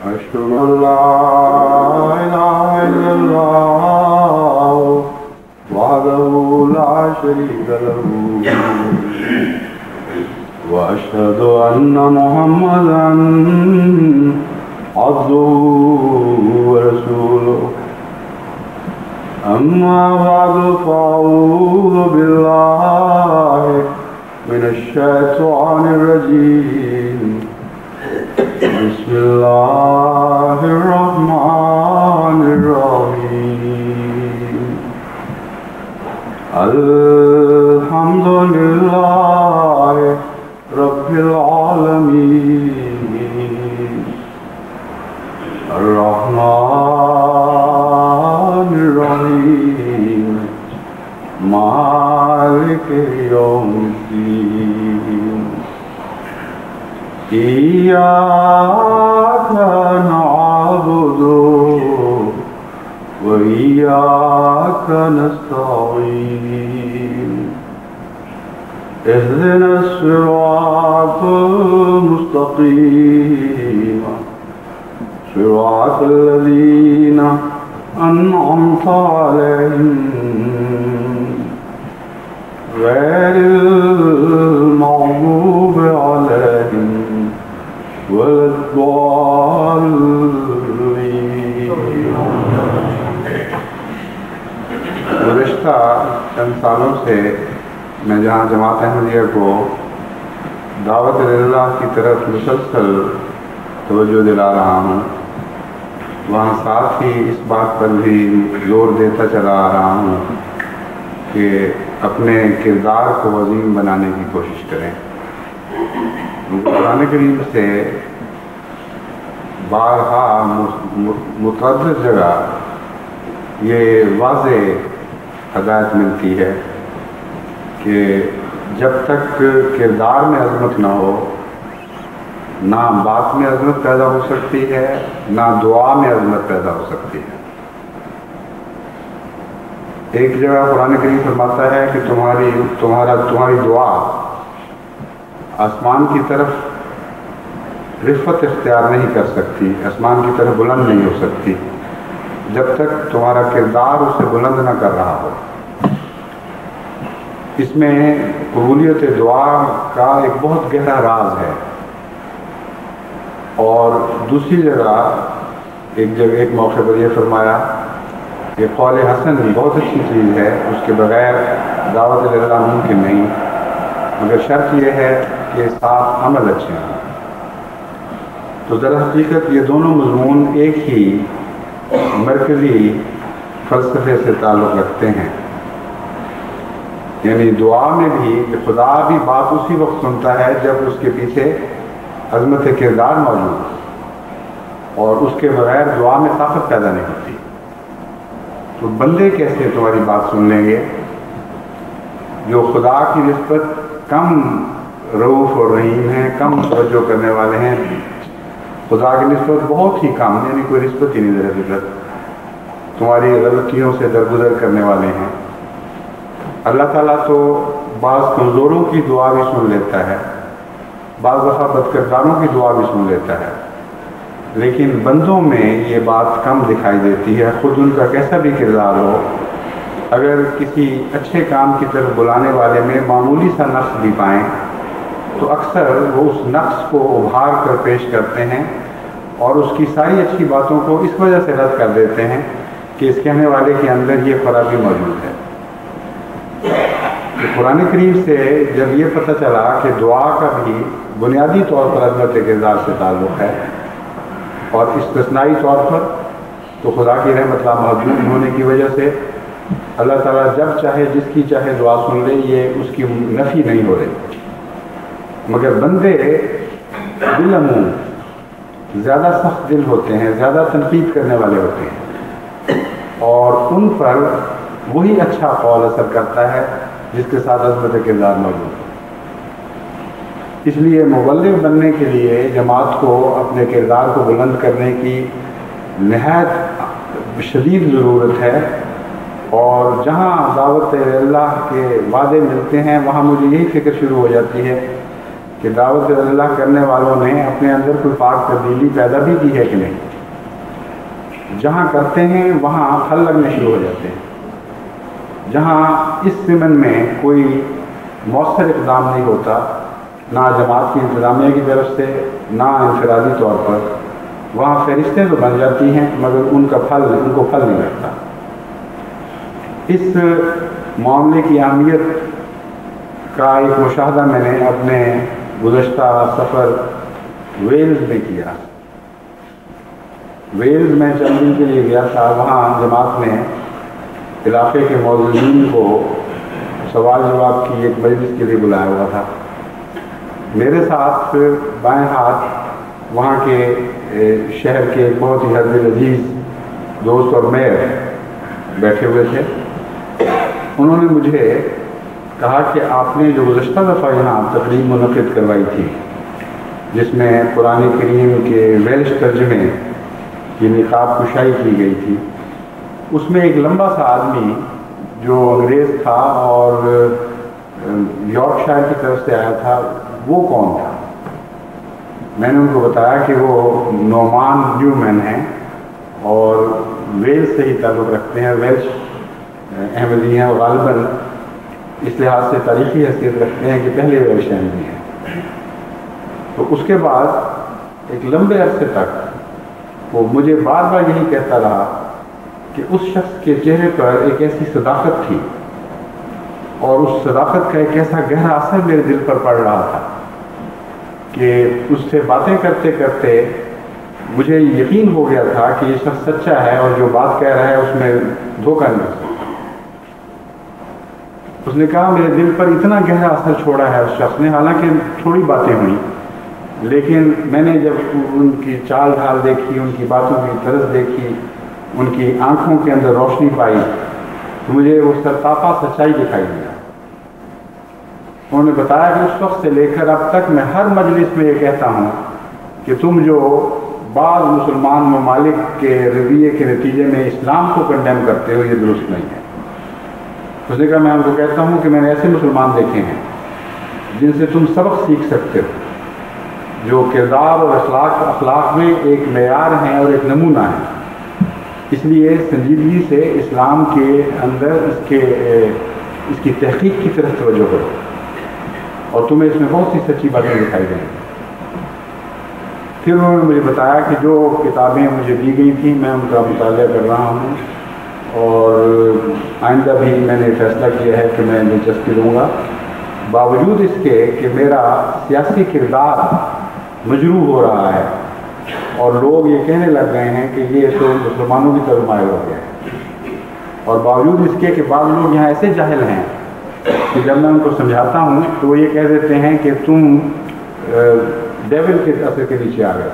أشهد أن لا إله إلا الله وحده لا شريك له وأشهد أن محمدا عبده ورسوله أما بعد فأعوذ بالله من الشيطان الرجيم بسم الله الرحمن الرحيم الحمد لله رب العالمين الرحمن الرحيم مالك يوم الدين إياك نعبد وإياك نستعين اهدنا الصراط المستقيم صراط الذين أنعمت عليهم غير المغضوب عليهم ولا الضالين. گزشتہ چند سالوں سے میں جہاں جماعت احمدیہ کو دعوت اللہ کی طرف مسلسل توجہ دلا رہا ہوں، وہاں ساتھ ہی اس بات پر بھی زور دیتا چلا آ رہا ہوں کہ اپنے کردار کو عظیم بنانے کی کوشش کریں. قرآن کریم سے بارہا متعدد جگہ یہ واضح ہدایت ملتی ہے کہ جب تک کردار میں عظمت نہ ہو، نہ بات میں عظمت پیدا ہو سکتی ہے، نہ دعا میں عظمت پیدا ہو سکتی ہے. ایک جگہ قرآن کریم فرماتا ہے کہ تمہاری دعا آسمان کی طرف رفعت اختیار نہیں کر سکتی، آسمان کی طرف بلند نہیں ہو سکتی جب تک تمہارا کردار اسے بلند نہ کر رہا ہو. اس میں قبولیت دعا کا ایک بہت گہرا راز ہے. اور دوسری جگہ ایک موقع پر یہ فرمایا کہ قول حسن بہت اچھی چیز ہے، اس کے بغیر دعوت اللہ ممکن نہیں، مگر شرط یہ ہے کہ ساتھ عمل اچھے ہوں. تو در حقیقت یہ دونوں مضمون ایک ہی مرکزی فلسفے سے تعلق رکھتے ہیں. یعنی دعا میں بھی کہ خدا بھی بات اسی وقت سنتا ہے جب اس کے پیچھے عظمت کردار موجود ہے، اور اس کے بغیر دعا میں طاقت پیدا نہیں ہوتی. تو بندے کیسے تمہاری بات سن لیں گے جو خدا کی نسبت کم رؤوف اور رحیم ہیں، کم توجہ کرنے والے ہیں، خدا کی نسبت بہت ہی کم، یعنی کوئی نسبت ہی نہیں در حقیقت، تمہاری غلطیوں سے درگزر کرنے والے ہیں. اللہ تعالیٰ تو بعض کمزوروں کی دعا بھی سن لیتا ہے، بعض دفعہ بدکرداروں کی دعا بھی سن لیتا ہے، لیکن بندوں میں یہ بات کم دکھائی دیتی ہے. خود ان کا کیسا بھی کردار ہو، اگر کسی اچھے کام کی طرف بلانے والے میں معمولی سا نقص بھی پائیں تو اکثر وہ اس نقص کو ابھار کر پیش کرتے ہیں اور اس کی ساری اچھی باتوں کو اس وجہ سے رد کر دیتے ہیں کہ اس کہنے والے کے اندر یہ خرابی موجود ہے. تو قرآن کریم سے جب یہ پتہ چلا کہ دعا کا بھی بنیادی طور پر عظمت کردار سے تعلق ہے اور استثنائی طور پر تو خدا کی رحمت لامحدود ہونے کی وجہ سے اللہ تعالیٰ جب چاہے جس کی چاہے دعا سن لے، یہ اس کی نفی نہیں ہو رہی. مگر بندے بالعموم زیادہ سخت دل ہوتے ہیں، زیادہ تنقید کرنے والے ہوتے ہیں، اور ان پر وہی اچھا قول اثر کرتا ہے جس کے ساتھ عظمت کردار موجود ہے. اس لیے مبلغ بننے کے لیے جماعت کو اپنے کردار کو بلند کرنے کی نہایت شدید ضرورت ہے. اور جہاں دعوت اللہ کے وعدے ملتے ہیں وہاں مجھے یہی فکر شروع ہو جاتی ہے کہ دعوت اللہ کرنے والوں نے اپنے اندر کوئی پاک تبدیلی پیدا بھی کی ہے کہ نہیں. جہاں کرتے ہیں وہاں پھل لگنے شروع ہو جاتے ہیں. جہاں اس ضمن میں کوئی مؤثر اقدام نہیں ہوتا، نہ جماعت کی انتظامیہ کی طرف سے نہ انفرادی طور پر، وہاں فہرستیں تو بن جاتی ہیں مگر ان کو پھل نہیں لگتا. اس معاملے کی اہمیت کا ایک مشاہدہ میں نے اپنے گزشتہ سفر ویلز میں کیا. ویلز میں چند دن کے لیے گیا تھا. وہاں جماعت نے علاقے کے موجودین کو سوال جواب کی ایک مجلس کے لیے بلایا ہوا تھا. میرے ساتھ بائیں ہاتھ وہاں کے شہر کے بہت ہی حد عزیز دوست اور میئر بیٹھے ہوئے تھے. انہوں نے مجھے کہا کہ آپ نے جو گزشتہ دفعہ یہاں تقریب منعقد کروائی تھی جس میں قرآن کریم کے ویلش ترجمے کی نقاب کشائی کی گئی تھی، اس میں ایک لمبا سا آدمی جو انگریز تھا اور یارکشائر کی طرف سے آیا تھا، وہ کون تھا؟ میں نے ان کو بتایا کہ وہ نعمان نیومین ہیں اور ویلز سے ہی تعلق رکھتے ہیں. ویلش احمدی ہیں اور غالباً اس لحاظ سے تاریخی حیثیت رکھتے ہیں کہ پہلے ویلش احمدی ہیں. تو اس کے بعد ایک لمبے عرصے تک وہ مجھے بار بار یہی کہتا رہا کہ اس شخص کے چہرے پر ایک ایسی صداقت تھی اور اس صداقت کا ایک ایسا گہرا اثر میرے دل پر پڑ رہا تھا کہ اس سے باتیں کرتے کرتے مجھے یقین ہو گیا تھا کہ یہ شخص سچا ہے اور جو بات کہہ رہا ہے اس میں دھوکہ نہیں ہو سکتا. اس نے کہا میرے دل پر اتنا گہرا اثر چھوڑا ہے اس شخص نے، حالانکہ تھوڑی باتیں ہوئیں لیکن میں نے جب ان کی چال ڈھال دیکھی، ان کی باتوں کی طرز دیکھی، ان کی آنکھوں کے اندر روشنی پائی تو مجھے وہ سرتاپا سچائی دکھائی دیا. انہوں نے بتایا کہ اس وقت سے لے کر اب تک میں ہر مجلس میں یہ کہتا ہوں کہ تم جو بعض مسلمان ممالک کے رویے کے نتیجے میں اسلام کو کنڈیم کرتے ہو یہ درست نہیں ہے. اس نے کہا میں ان کو کہتا ہوں کہ میں نے ایسے مسلمان دیکھے ہیں جن سے تم سبق سیکھ سکتے ہو، جو کردار اور اخلاق میں ایک معیار ہیں اور ایک نمونہ ہے. اس لیے سنجیدگی سے اسلام کے اندر اس کی تحقیق کی طرف توجہ کرو اور تمہیں اس میں بہت سی سچی باتیں دکھائی دیں گی. پھر انہوں نے مجھے بتایا کہ جو کتابیں مجھے دی گئی تھیں میں ان کا مطالعہ کر رہا ہوں اور آئندہ بھی میں نے فیصلہ کیا ہے کہ میں دلچسپی لوں گا، باوجود اس کے کہ میرا سیاسی کردار مجروح ہو رہا ہے اور لوگ یہ کہنے لگ گئے ہیں کہ یہ تو مسلمانوں کی طرف مائل ہو گیا ہے. اور باوجود اس کے کہ بعض لوگ یہاں ایسے جاہل ہیں کہ جب میں ان کو سمجھاتا ہوں تو وہ یہ کہہ دیتے ہیں کہ تم ڈیول کے اثر کے نیچے آ گئے.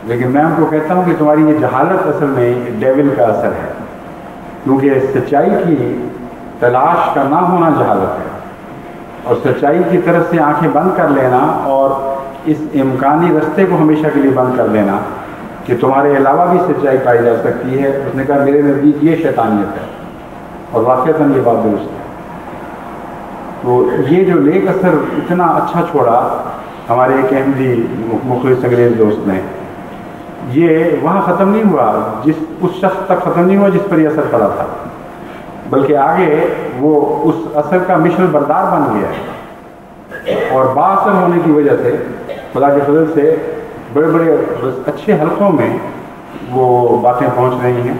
لیکن میں ان کو کہتا ہوں کہ تمہاری یہ جہالت اصل میں ڈیول کا اثر ہے، کیونکہ سچائی کی تلاش کا نہ ہونا جہالت ہے اور سچائی کی طرف سے آنکھیں بند کر لینا اور اس امکانی رستے کو ہمیشہ کے لیے بند کر لینا کہ تمہارے علاوہ بھی سچائی پائی جا سکتی ہے. اس نے کہا میرے نزدیک یہ شیطانیت ہے اور واقعتاً یہ بات درست ہے. تو یہ جو نیک اثر اتنا اچھا چھوڑا ہمارے ایک احمدی مخلص انگریز دوست نے، یہ وہاں ختم نہیں ہوا، اس شخص تک ختم نہیں ہوا جس پر یہ اثر پڑا تھا، بلکہ آگے وہ اس اثر کا مشن بردار بن گیا ہے اور بااثر ہونے کی وجہ سے خدا کے فضل سے بڑے بڑے اچھے حلقوں میں وہ باتیں پہنچ رہی ہیں.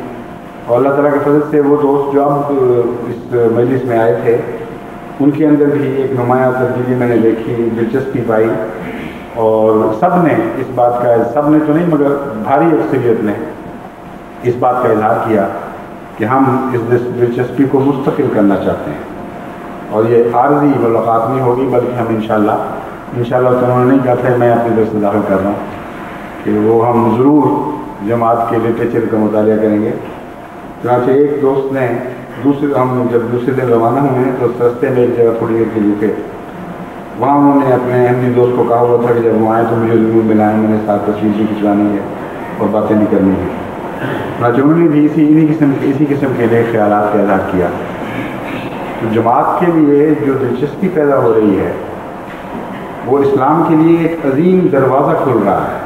اور اللہ تعالیٰ کے فضل سے وہ دوست جو اب اس مجلس میں آئے تھے ان کے اندر بھی ایک نمایاں تبدیلی میں نے دیکھی، دلچسپی پائی اور سب نے اس بات کا، سب نے تو نہیں مگر بھاری اکثریت نے اس بات کا اظہار کیا کہ ہم اس دلچسپی کو مستقل کرنا چاہتے ہیں اور یہ عارضی ملاقات نہیں ہوگی بلکہ ہم انشاءاللہ تو انہوں نے نہیں کہا تھا، میں اپنی طرف سے داخل کر رہا ہوں کہ وہ ہم ضرور جماعت کے لٹریچر کا مطالعہ کریں گے. چنانچہ ایک دوست نے ہم جب دوسرے دن روانہ ہوئے ہیں تو رستے میں ایک جگہ تھوڑی دیر کے لیے رکے. وہاں انہوں نے اپنے احمدی دوست کو کہا ہوا تھا کہ جب وہ آئیں تو مجھے ضرور ملائیں، میں نے ساتھ تصویر بھی کھنچوانی ہے اور باتیں بھی کرنی ہے. چنانچہ انہوں نے بھی اسی قسم کے نئے خیالات کا اظہار کیا. تو جماعت کے لیے جو دلچسپی پیدا ہو رہی ہے وہ اسلام کے لیے ایک عظیم دروازہ کھل رہا ہے،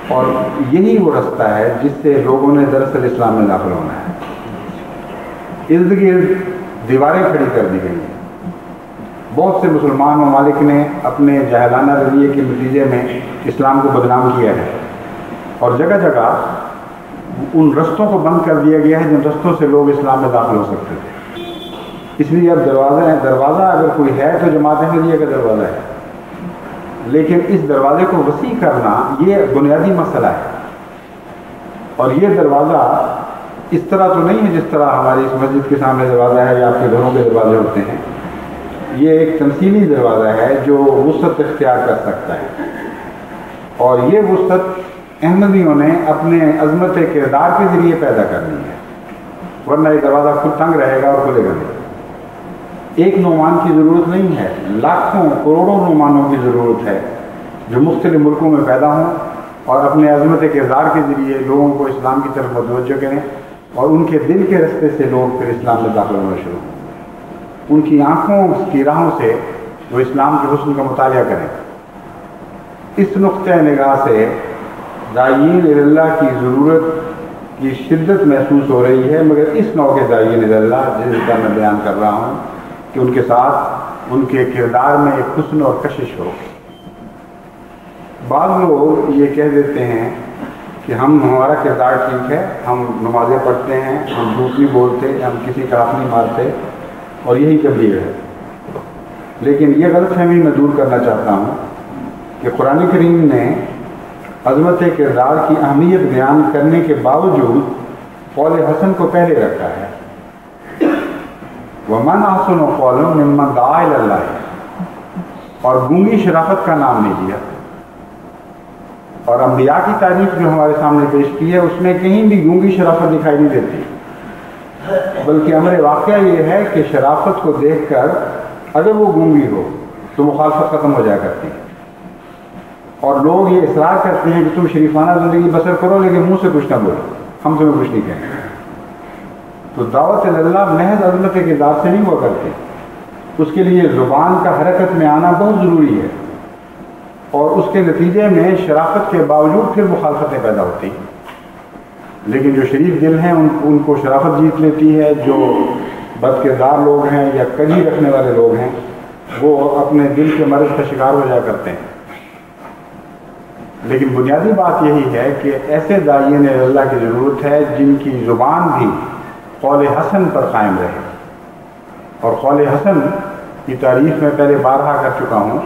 اور یہی وہ رستہ ہے جس سے لوگوں نے دراصل اسلام میں داخل ہونا ہے۔ ارد گرد دیواریں کھڑی کر دی گئی ہیں۔ بہت سے مسلمان ممالک نے اپنے جاہلانہ رویے کے نتیجے میں اسلام کو بدنام کیا ہے، اور جگہ جگہ ان رستوں کو بند کر دیا گیا ہے جن رستوں سے لوگ اسلام میں داخل ہو سکتے تھے۔ اس لیے اب دروازہ اگر کوئی ہے تو جماعت احمدیہ کا دروازہ ہے، لیکن اس دروازے کو وسیع کرنا یہ بنیادی مسئلہ ہے، اور یہ دروازہ اس طرح تو نہیں ہے جس طرح ہماری اس مسجد کے سامنے دروازہ ہے یا آپ کے گھروں کے دروازے ہوتے ہیں۔ یہ ایک تمثیلی دروازہ ہے جو وسعت اختیار کر سکتا ہے، اور یہ وسعت احمدیوں نے اپنے عظمت کردار کے ذریعے پیدا کرنی ہے، ورنہ یہ دروازہ خود تنگ رہے گا اور کھلے گا نہیں۔ ایک نعمان کی ضرورت نہیں ہے، لاکھوں کروڑوں نعمانوں کی ضرورت ہے جو مختلف ملکوں میں پیدا ہوں اور اپنے عظمت کردار کے ذریعے لوگوں کو اسلام کی طرف متوجہ کریں، اور ان کے دل کے رستے سے لوگ پھر اسلام میں داخل ہونا شروع ہوں۔ ان کی آنکھوں کی راہوں سے وہ اسلام کے حسن کا مطالعہ کریں۔ اس نقطۂ نگاہ سے داعین اللہ کی ضرورت کی شدت محسوس ہو رہی ہے، مگر اس نوع کے داعین اللہ جس کا میں بیان کر رہا ہوں کہ ان کے ساتھ ان کے کردار میں ایک حسن اور کشش ہو۔ بعض لوگ یہ کہہ دیتے ہیں کہ ہمارا کردار ٹھیک ہے، ہم نمازیں پڑھتے ہیں، ہم جھوٹ نہیں بولتے، ہم کسی کا حق نہیں مارتے، اور یہی تبلیغ ہے۔ لیکن یہ غلط فہمی میں دور کرنا چاہتا ہوں کہ قرآن کریم نے عظمت کردار کی اہمیت بیان کرنے کے باوجود قول حسن کو پہلے رکھا ہے۔ وَمَنْ أَحْسَنُ قَوْلًا مِمَّنْ دَعَا إِلَى اللَّهِ، اور گونگی شرافت کا نام نہیں دیا۔ اور انبیاء کی تاریخ جو ہمارے سامنے پیش کی ہے اس میں کہیں بھی گونگی شرافت دکھائی نہیں دیتی، بلکہ امر واقعہ یہ ہے کہ شرافت کو دیکھ کر اگر وہ گونگی ہو تو مخالفت ختم ہو جایا کرتی ہے، اور لوگ یہ اصرار کرتے ہیں کہ تم شریفانہ زندگی بسر کرو لیکن منہ سے کچھ نہ بولو، ہم تمہیں کچھ نہیں کہیں۔ تو دعوت اللہ محض عظمت کردار سے نہیں ہوا کرتی، اس کے لیے زبان کا حرکت میں آنا بہت ضروری ہے، اور اس کے نتیجے میں شرافت کے باوجود پھر مخالفتیں پیدا ہوتی ہیں۔ لیکن جو شریف دل ہیں ان کو شرافت جیت لیتی ہے، جو بد کردار لوگ ہیں یا کجی رکھنے والے لوگ ہیں وہ اپنے دل کے مرض کا شکار ہو جایا کرتے ہیں۔ لیکن بنیادی بات یہی ہے کہ ایسے داعین اللہ کی ضرورت ہے جن کی زبان بھی قول حسن پر قائم رہے، اور قول حسن کی تعریف میں پہلے بارہا کر چکا ہوں۔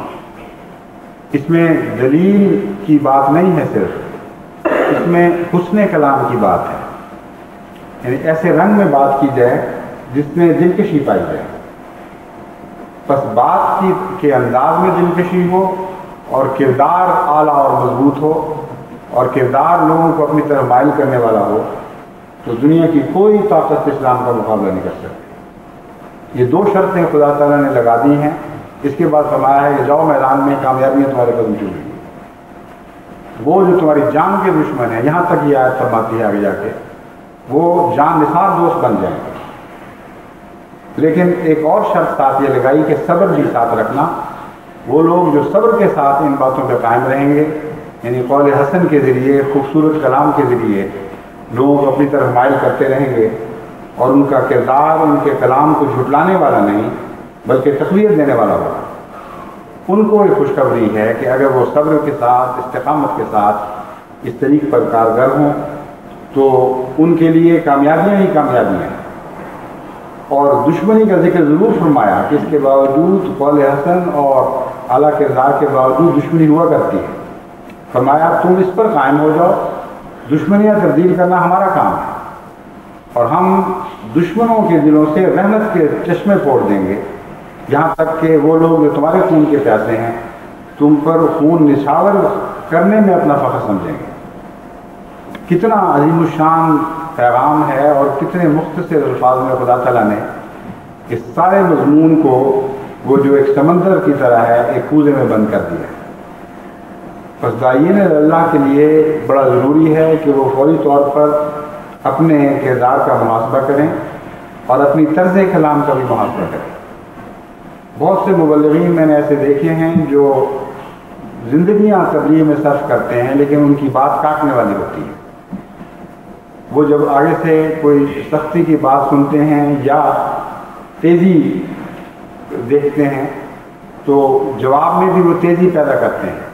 اس میں دلیل کی بات نہیں ہے، صرف اس میں حسن کلام کی بات ہے، یعنی ایسے رنگ میں بات کی جائے جس میں دلکشی پائی جائے۔ بس بات کے انداز میں دلکشی ہو، اور کردار اعلیٰ اور مضبوط ہو، اور کردار لوگوں کو اپنی طرف مائل کرنے والا ہو، تو دنیا کی کوئی طاقت اسلام کا مقابلہ نہیں کر سکتی۔ یہ دو شرطیں خدا تعالیٰ نے لگا دی ہیں۔ اس کے بعد فرمایا ہے کہ جاؤ میدان میں، کامیابیاں تمہارے قدم چومیں گی۔ وہ جو تمہاری جان کے دشمن ہیں، یہاں تک یہ آیت فرماتی ہے آگے جا کے، وہ جان نثار دوست بن جائیں گے۔ لیکن ایک اور شرط ساتھ یہ لگائی کہ صبر بھی ساتھ رکھنا۔ وہ لوگ جو صبر کے ساتھ ان باتوں پہ قائم رہیں گے، یعنی قول حسن کے ذریعے، خوبصورت کلام کے ذریعے لوگوں کو اپنی طرف مائل کرتے رہیں گے، اور ان کا کردار ان کے کلام کو جھٹلانے والا نہیں بلکہ تقویت دینے والا ہوگا، ان کو یہ خوشخبری ہے کہ اگر وہ صبر کے ساتھ، استقامت کے ساتھ اس طریق پر کارگر ہوں تو ان کے لیے کامیابیاں ہی کامیابیاں ہیں۔ اور دشمنی کا ذکر ضرور فرمایا کہ اس کے باوجود قول حسن اور اعلیٰ کردار کے باوجود دشمنی ہوا کرتی ہے۔ فرمایا تم اس پر قائم ہو جاؤ، دشمنیاں تبدیل کرنا ہمارا کام ہے، اور ہم دشمنوں کے دلوں سے رحمت کے چشمے پھوڑ دیں گے، یہاں تک کہ وہ لوگ جو تمہارے خون کے پیاسے ہیں تم پر خون نچھاور کرنے میں اپنا فخر سمجھیں گے۔ کتنا عظیم الشان پیغام ہے، اور کتنے مختصر الفاظ میں خدا تعالیٰ نے اس سارے مضمون کو وہ جو ایک سمندر کی طرح ہے ایک کوزے میں بند کر دیا ہے۔ بس داعین اللہ کے لیے بڑا ضروری ہے کہ وہ فوری طور پر اپنے کردار کا محاسبہ کریں اور اپنی طرز کلام کا بھی محاسبہ کریں۔ بہت سے مبلغین میں نے ایسے دیکھے ہیں جو زندگیاں تبلیغ میں صرف کرتے ہیں لیکن ان کی بات کاٹنے والی ہوتی ہے. وہ جب آگے سے کوئی سختی کی بات سنتے ہیں یا تیزی دیکھتے ہیں تو جواب میں بھی وہ تیزی پیدا کرتے ہیں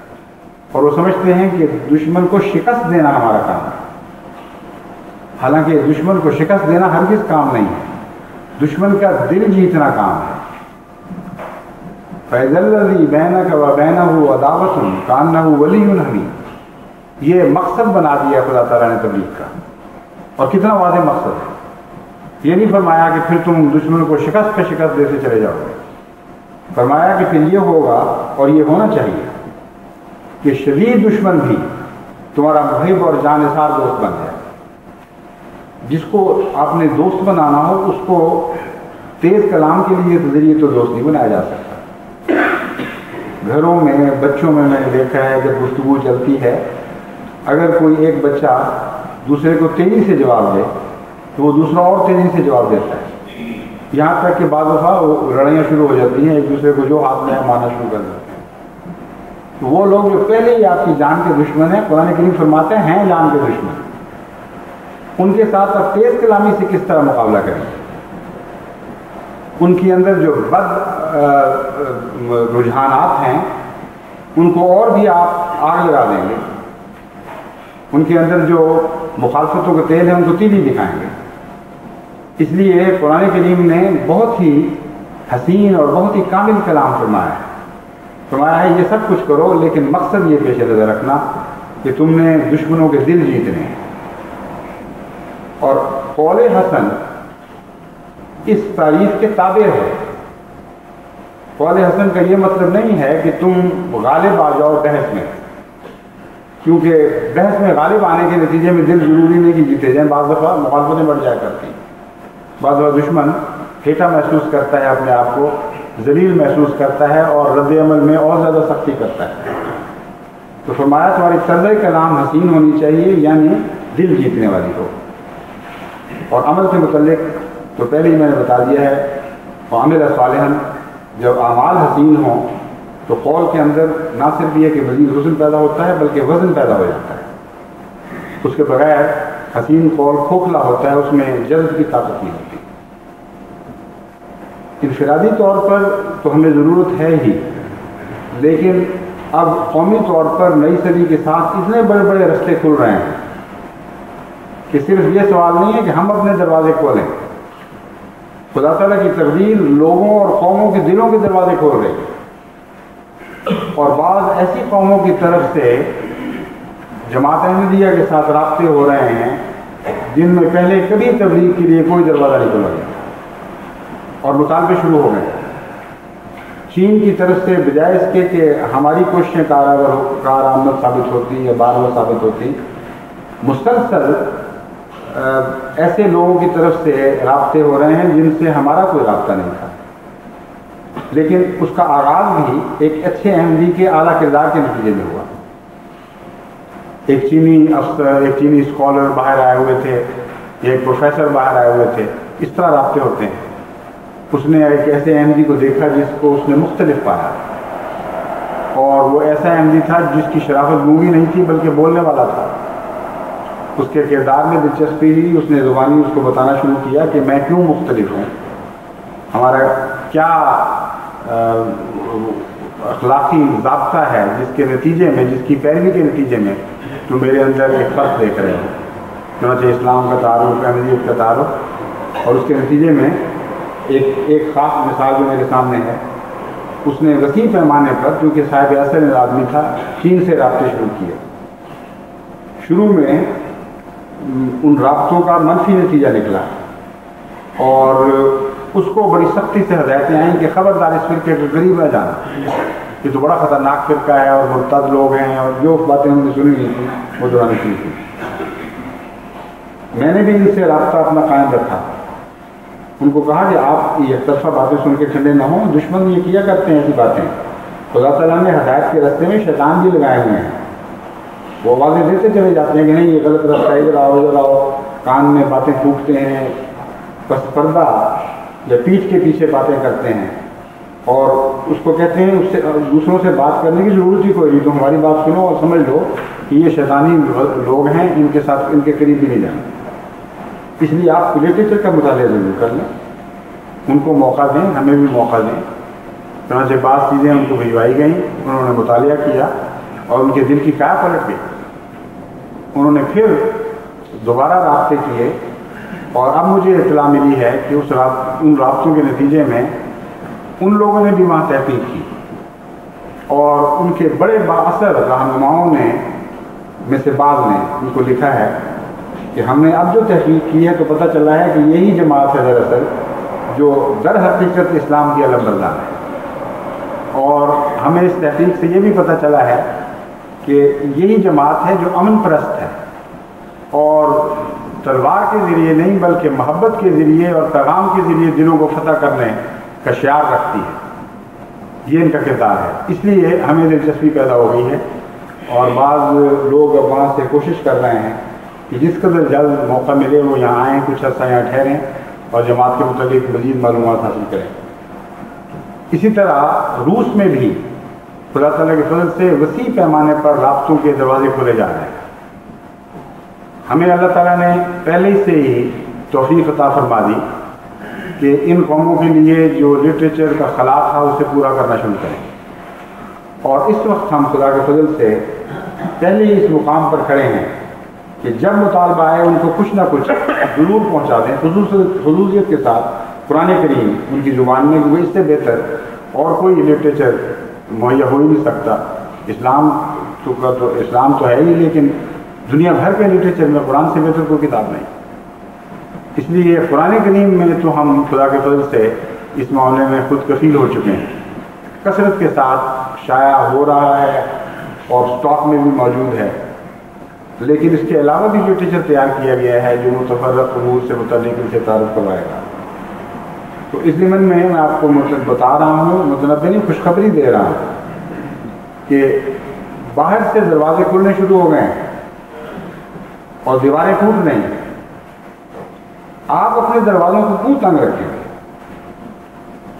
اور وہ سمجھتے ہیں کہ دشمن کو شکست دینا ہمارا کام ہے. حالانکہ دشمن کو شکست دینا ہرگز کام نہیں ہے، دشمن کا دل جیتنا کام ہے. فَإِذَا الَّذِي بَيْنَكَ وَبَيْنَهُ عَدَاوَةٌ كَأَنَّهُ وَلِيٌّ حَمِيمٌ. یہ مقصد بنا دیا خدا تعالیٰ نے تبلیغ کا، اور کتنا واضح مقصد ہے. یہ نہیں فرمایا کہ پھر تم دشمن کو شکست پہ شکست دیتے چلے جاؤ گے، فرمایا کہ پھر یہ ہوگا اور یہ ہونا چاہیے کہ شدید دشمن بھی تمہارا محب اور جانثار دوست بن جائے. جس کو آپ نے دوست بنانا ہو اس کو تیز کلام کے لیے ذریعے تو دوست نہیں بنایا جا سکتا. گھروں میں بچوں میں نے دیکھا ہے جب گفتگو چلتی ہے اگر کوئی ایک بچہ دوسرے کو تیزی سے جواب دے تو وہ دوسرا اور تیزی سے جواب دیتا ہے، یہاں تک کہ بعض دفعہ لڑائیاں شروع ہو جاتی ہیں، ایک دوسرے کو جو ہاتھ میں مارنا شروع کر دیتے ہیں. تو وہ لوگ جو پہلے ہی آپ کی جان کے دشمن ہیں، قرآن کریم فرماتے ہیں جان کے دشمن، ان کے ساتھ اب تیز کلامی سے کس طرح مقابلہ کریں. ان کے اندر جو بد رجحانات ہیں ان کو اور بھی آپ آگ لگا دیں گے، ان کے اندر جو مخالفتوں کا تیل ہے ان کو تیلی دکھائیں گے. اس لیے قرآن کریم نے بہت ہی حسین اور بہت ہی کامل کلام فرمایا ہے یہ سب کچھ کرو لیکن مقصد یہ پیش نظر رکھنا کہ تم نے دشمنوں کے دل جیتنے ہیں. اور قول حسن اس تعریف کے تابع ہے. قول حسن کا یہ مطلب نہیں ہے کہ تم غالب آ جاؤ بحث میں، کیونکہ بحث میں غالب آنے کے نتیجے میں دل ضروری نہیں کہ جیتے جائیں، بعض دفعہ مخالفتیں بڑھ جایا کرتی ہیں. بعض دفعہ دشمن پھیٹا محسوس کرتا ہے، اپنے آپ کو ذلیل محسوس کرتا ہے اور رد عمل میں اور زیادہ سختی کرتا ہے. تو فرمایا تمہاری طرز کلام حسین ہونی چاہیے، یعنی دل جیتنے والی ہو. اور عمل کے متعلق تو پہلے ہی میں نے بتا دیا ہے، وعمل صالحا، جب اعمال حسین ہوں تو قول کے اندر نہ صرف یہ کہ مزید حسن پیدا ہوتا ہے بلکہ وزن پیدا ہو جاتا ہے. اس کے بغیر حسین قول کھوکھلا ہوتا ہے، اس میں جذب کی طاقت نہیں ہوتی. انفرادی طور پر تو ہمیں ضرورت ہے ہی، لیکن اب قومی طور پر نئی صدی کے ساتھ اتنے بڑے بڑے رستے کھل رہے ہیں کہ صرف یہ سوال نہیں ہے کہ ہم اپنے دروازے کھولیں، خدا تعالیٰ کی تقدیر لوگوں اور قوموں کے دلوں کے دروازے کھول رہی ہے. اور بعض ایسی قوموں کی طرف سے جماعت احمدیہ کے ساتھ رابطے ہو رہے ہیں جن میں پہلے کبھی تبلیغ کے لیے کوئی دروازہ نہیں کھلا گیا اور مطالبے شروع ہو گئے. چین کی طرف سے بجائے اس کے کہ ہماری کوششیں کارآمد ثابت ہوتی یا بارہا ثابت ہوتی، مسلسل ایسے لوگوں کی طرف سے رابطے ہو رہے ہیں جن سے ہمارا کوئی رابطہ نہیں تھا، لیکن اس کا آغاز بھی ایک اچھے احمدی کے اعلیٰ کردار کے نتیجے میں ہوا. ایک چینی افسر، ایک چینی اسکالر باہر آئے ہوئے تھے، ایک پروفیسر باہر آئے ہوئے تھے، اس طرح رابطے ہوتے ہیں. اس نے ایک ایسے احمدی کو دیکھا جس کو اس نے مختلف پایا، اور وہ ایسا احمدی تھا جس کی شرافت گونگی نہیں تھی بلکہ بولنے والا تھا. اس کے کردار میں دلچسپی ہوئی، اس نے زبانی اس کو بتانا شروع کیا کہ میں کیوں مختلف ہوں، ہمارا کیا اخلاقی ضابطہ ہے جس کے نتیجے میں، جس کی پیروی کے نتیجے میں تم میرے اندر ایک فرق دیکھ رہے ہو. چنانچہ اسلام کا تعارف، احمدیت کا تعارف، اور اس کے نتیجے میں ایک خاص مثال جو میرے سامنے ہے، اس نے وسیع پیمانے پر، کیونکہ صاحب اثر آدمی تھا، چین سے رابطے شروع کیے. شروع میں ان رابطوں کا منفی نتیجہ نکلا اور اس کو بڑی سختی سے ہدایتیں آئیں کہ خبردار اس فرقے کے قریب نہ جانا، یہ تو بڑا خطرناک فرقہ ہے اور مرتد لوگ ہیں، اور جو باتیں ہم نے سنی ہوئی تھیں وہ دورانی کی تھی. میں نے بھی ان سے رابطہ اپنا قائم رکھا، ان کو کہا کہ آپ یہ ایک طرفہ باتیں سن کے ٹھنڈے نہ ہوں، دشمن یہ کیا کرتے ہیں ایسی باتیں. خدا تعالیٰ نے ہدایت کے راستے میں شیطان بھی لگائے ہوئے ہیں، وہ آوازیں دیتے چلے جاتے ہیں کہ نہیں یہ غلط راستہ، ادھر آؤ ادھر آؤ، کان میں باتیں پھونکتے ہیں، پس پردہ یا پیٹھ کے پیچھے باتیں کرتے ہیں. اور اس کو کہتے ہیں اس سے دوسروں سے بات کرنے کی ضرورت ہی کوئی نہیں، تو ہماری بات سنو اور سمجھ لو کہ یہ شیطانی لوگ ہیں، ان کے ساتھ ان کے قریب بھی نہیں جانا۔ اس لیے آپ لٹریچر کا مطالعہ ضرور کر لیں، ان کو موقع دیں، ہمیں بھی موقع دیں۔ چنانچہ بعض چیزیں ان کو بھجوائی گئیں، انہوں نے مطالعہ کیا اور ان کے دل کی کیا پلٹ گئی، انہوں نے پھر دوبارہ رابطے کیے، اور اب مجھے اطلاع ملی ہے کہ ان رابطوں کے نتیجے میں ان لوگوں نے بھی وہاں تحقیق کی، اور ان کے بڑے بااثر رہنماؤں نے میں سے بعض نے ان کو لکھا ہے کہ ہم نے اب جو تحقیق کی ہے تو پتہ چلا ہے کہ یہی جماعت ہے دراصل جو در حقیقت اسلام کی علم بردار ہے، اور ہمیں اس تحقیق سے یہ بھی پتہ چلا ہے کہ یہی جماعت ہے جو امن پرست ہے، اور تلوار کے ذریعے نہیں بلکہ محبت کے ذریعے اور پیغام کے ذریعے دلوں کو فتح کرنے کا شعار رکھتی ہے۔ یہ ان کا کردار ہے، اس لیے ہمیں دلچسپی پیدا ہو گئی ہے، اور بعض لوگ اب وہاں سے کوشش کر رہے ہیں کہ جس قدر جلد موقع ملے وہ یہاں آئیں، کچھ عرصہ یہاں ٹھہریں اور جماعت کے متعلق مزید معلومات حاصل کریں۔ اسی طرح روس میں بھی خدا تعالیٰ کے فضل سے وسیع پیمانے پر رابطوں کے دروازے کھولے جا رہے ہیں۔ ہمیں اللہ تعالیٰ نے پہلے سے ہی توفیق عطا فرما دی کہ ان قوموں کے لیے جو لٹریچر کا خلا تھا اسے پورا کرنا شروع کریں، اور اس وقت ہم خدا کے فضل سے پہلے ہی اس مقام پر کھڑے ہیں کہ جب مطالبہ آئے ان کو کچھ نہ کچھ ضرور پہنچا دیں، خصوصیت کے ساتھ قرآن کریم ان کی زبان میں، کیونکہ اس سے بہتر اور کوئی لٹریچر مہیا ہو ہی نہیں سکتا۔ اسلام تو ہے ہی، لیکن دنیا بھر کے لٹریچر میں قرآن سے بہتر کوئی کتاب نہیں۔ اس لیے قرآن کریم میں تو ہم خدا کے فضل سے اس معاملے میں خود کفیل ہو چکے ہیں، کثرت کے ساتھ شائع ہو رہا ہے اور اسٹاک میں بھی موجود ہے، لیکن اس کے علاوہ بھی لٹریچر تیار کیا گیا ہے جو متفرق امور سے متعلق ان سے تعارف کروائے گا۔ تو اس ضمن میں آپ کو بتا رہا ہوں، مطلب نہیں، خوشخبری دے رہا ہوں کہ باہر سے دروازے کھلنے شروع ہو گئے ہیں اور دیواریں ٹوٹ رہی ہیں۔ آپ اپنے دروازوں کو کیوں تنگ رکھیں؟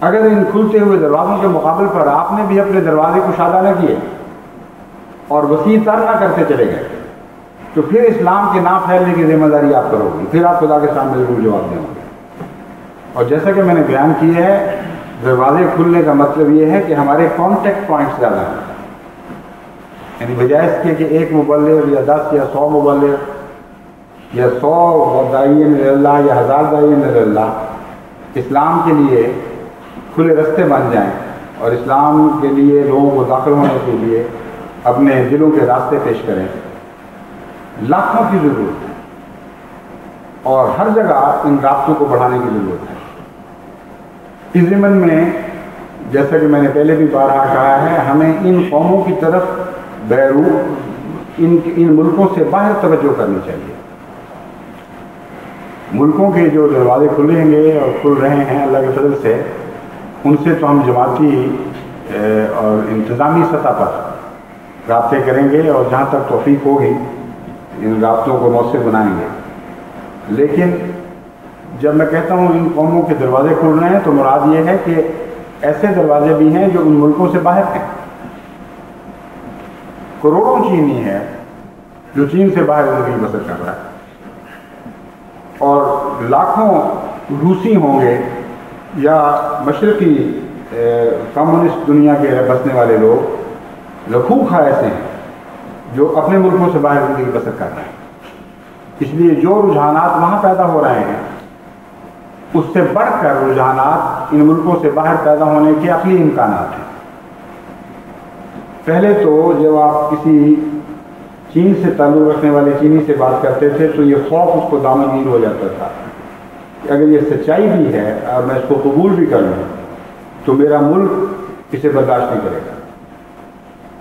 اگر ان کھلتے ہوئے دروازوں کے مقابل پر آپ نے بھی اپنے دروازے کشادہ نہ کیے اور وسیع تر نہ کرتے چلے گئے تو پھر اسلام کے نہ پھیلنے کی ذمہ داری آپ پر ہوگی، پھر آپ خدا کے سامنے ضرور جواب دیں گے۔ اور جیسا کہ میں نے بیان کیا ہے، دروازے کھلنے کا مطلب یہ ہے کہ ہمارے کانٹیکٹ پوائنٹس زیادہ ہیں، یعنی بجائے اس کے کہ ایک مبلغ یا 10 یا 100 مبلغ یا 100 داعین اللہ یا 1000 داعین اللہ اسلام کے لیے کھلے رستے بن جائیں اور اسلام کے لیے لوگوں کو داخل ہونے کے لیے اپنے دلوں کے راستے پیش کریں، لاکھوں کی ضرورت ہے، اور ہر جگہ ان رابطوں کو بڑھانے کی ضرورت ہے۔ اس ضمن میں جیسا کہ میں نے پہلے بھی بارہا کہا ہے، ہمیں ان قوموں کی طرف بیرون ان ملکوں سے باہر توجہ کرنی چاہیے۔ ملکوں کے جو دروازے کھلیں گے اور کھل رہے ہیں اللہ کے فضل سے، ان سے تو ہم جماعتی اور انتظامی سطح پر رابطے کریں گے، اور جہاں تک توفیق ہوگی ان رابطوں کو مؤثر بنائیں گے۔ لیکن جب میں کہتا ہوں ان قوموں کے دروازے کھل رہے ہیں تو مراد یہ ہے کہ ایسے دروازے بھی ہیں جو ان ملکوں سے باہر ہیں۔ کروڑوں چینی ہے جو چین سے باہر زندگی بسر کر رہا ہے، اور لاکھوں روسی ہوں گے یا مشرقی کمیونسٹ دنیا کے بسنے والے لوگ، لکھوں خواہ ایسے ہیں جو اپنے ملکوں سے باہر زندگی بسر کر رہے ہیں۔ اس لیے جو رجحانات وہاں پیدا ہو رہے ہیں اس سے بڑھ کر رجحانات ان ملکوں سے باہر پیدا ہونے کے عقلی امکانات ہیں۔ پہلے تو جب آپ کسی چین سے تعلق رکھنے والے چینی سے بات کرتے تھے تو یہ خوف اس کو دامنگیر ہو جاتا تھا کہ اگر یہ سچائی بھی ہے اور میں اس کو قبول بھی کر لوں تو میرا ملک اسے برداشت نہیں کرے گا۔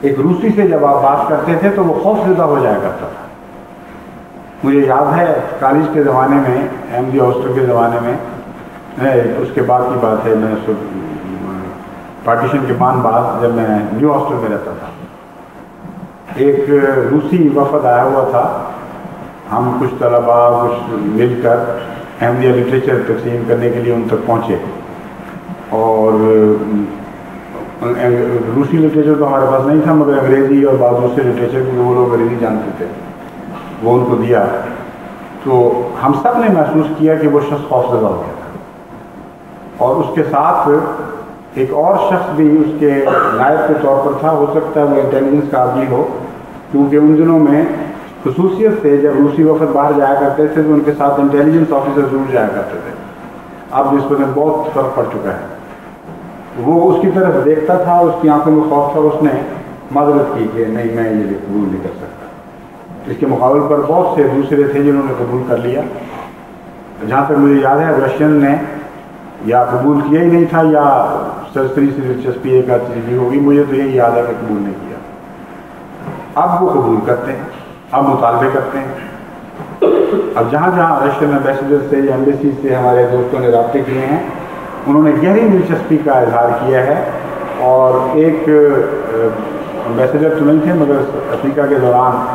ایک روسی سے جب آپ بات کرتے تھے تو وہ خوف زدہ ہو جایا کرتا تھا۔ مجھے یاد ہے کالج کے زمانے میں، ایم ڈی ہاسٹل کے زمانے میں، اس کے بعد کی بات ہے، میں پارٹیشن کے بعد جب میں نیو ہاسٹل میں رہتا تھا، ایک روسی وفد آیا ہوا تھا، ہم کچھ طلباء کچھ مل کر احمدیہ لٹریچر تقسیم کرنے کے لیے ان تک پہنچے، اور روسی لٹریچر تو ہمارے پاس نہیں تھا، مگر انگریزی اور بعض دوسرے لٹریچر بھی وہ لوگ انگریزی جانتے تھے، وہ ان کو دیا. تو ہم سب نے محسوس کیا کہ وہ شخص خوفزدہ ہو گیا تھا، اور اس کے ساتھ ایک اور شخص بھی اس کے نائب کے طور پر تھا. ہو سکتا ہے وہ انٹیلیجنس کا آدمی ہو، کیونکہ ان دنوں میں خصوصیت سے جب روسی وفد باہر جایا کرتے تھے تو ان کے ساتھ انٹیلیجنس آفیسر ضرور جایا کرتے تھے. اب نسبتاً بہت فرق پڑ چکا ہے. وہ اس کی طرف دیکھتا تھا، اس کی آنکھوں میں خوف تھا. اس نے معذرت کی کہ نہیں، میں یہ قبول نہیں کر سکتا. اس کے مقابل پر بہت سے دوسرے تھے جنہوں نے قبول کر لیا. جہاں تک مجھے یاد ہے رشین نے یا قبول کیا ہی نہیں تھا یا سرسری سے دلچسپی ایک چیز ہوگی، مجھے تو یہی یاد ہے کہ قبول نہیں کیا. اب وہ قبول کرتے ہیں، اب مطالبے کرتے ہیں. اب جہاں جہاں رشین ایمبیسڈر سے یا ایمبیسی سے ہمارے دوستوں نے رابطے کیے ہیں، انہوں نے گہری دلچسپی کا اظہار کیا ہے. اور ایک ایمبیسڈر تو نہیں تھے مگر افریقہ کے دوران